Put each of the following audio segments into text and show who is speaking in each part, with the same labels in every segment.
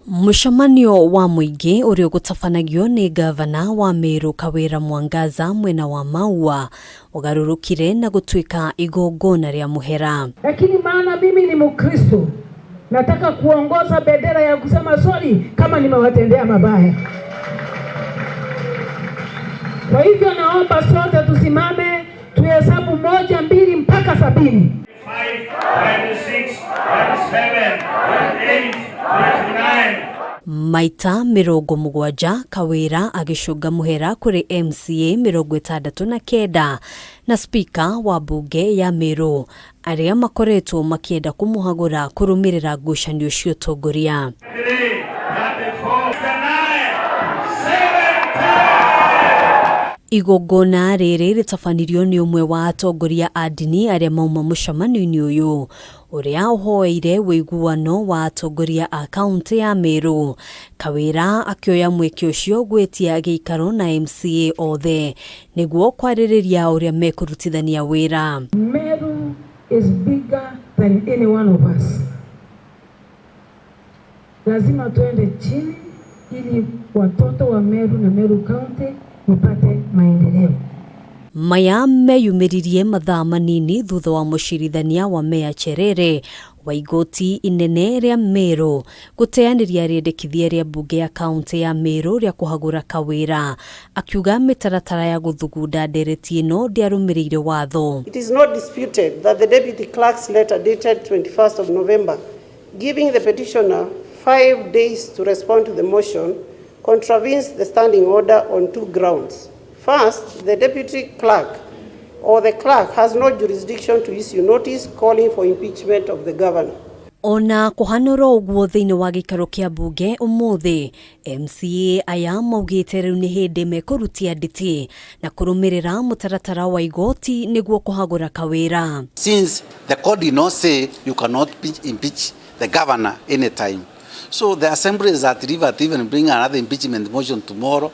Speaker 1: Mushamanio wa muingi uria gutafanagio ni Ngabana wa Meru Kawira Mwangaza mwena wa Maua ugarurukire na gutwika igongona ria Muhera.
Speaker 2: Lakini maana mimi ni Mkristo, nataka kuongoza bendera ya kusema sorry kama nimewatendea mabaya. Kwa hivyo naomba sote tusimame tuhesabu 1, 2 mpaka 70. 5, 26, 27, 28, 29.
Speaker 1: Maita mirongo mugwanja Kawira agicunga Muhera kuri MCA 69 na spika wa mbunge ya Meru aria makoretwo makienda kumuhagura kurumirira ngucanio cio tongoria. Igongona riri ritafanirio ni umwe wa atongoria a ndini aria mauma mucamanio-ini uyu uria uhoeire wiguano wa atongoria a kaunti ya Meru. Kawira akioya mweke ucio gwetia giikaro na MCA othe niguo kwaririria uria mekurutithania wira.
Speaker 2: Meru is bigger than any one of us. Lazima tuende chini ili watoto wa Meru na Meru County nipate maendeleo.
Speaker 1: Maya meyumiririe mathaa manini thutha wa mucirithania wa Meya Cherere wa igoti inene ria Meru guteaniria riendekithia ria mbunge ya kaunti ya Meru ria kuhagura Kawira, akiuga mitaratara ya guthugunda ndereti ino ndiarumiriire watho.
Speaker 3: It is not disputed that the deputy clerk's letter dated 21st of November giving the petitioner 5 days to respond to the motion contravenes the standing order on 2 grounds. First, the deputy clerk or the clerk has no jurisdiction to issue notice calling for impeachment of the governor.
Speaker 1: Ona kuhanoro uguo thiini wa giikaro kia mbunge umuthi, MCA aya maugite riu ni hindi mekurutia nditi na kurumirira mutaratara wa igoti niguo kuhagura Kawira.
Speaker 4: Since the court did not say you cannot impeach the governor anytime, so the assembly is at liberty to even bring another impeachment motion tomorrow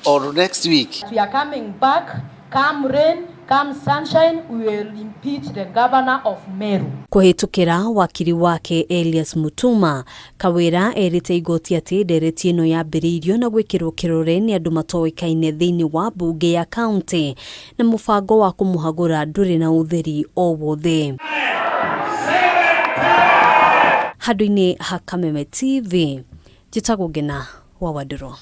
Speaker 4: or next week.
Speaker 5: We are coming back, come rain, come sunshine, we will impeach the governor of Meru.
Speaker 1: Kuhitukira wakiri wake Elias Mutuma, Kawira erite igoti ati ndereti ino yambiriirio na gwikirwo kirore ni andu matoikaine thiini wa mbunge ya kaunti na mubango wa kumuhagura nduri na utheri o wothe. Handu-ini ha Kameme TV, njitagwo Ngina wa Waduro.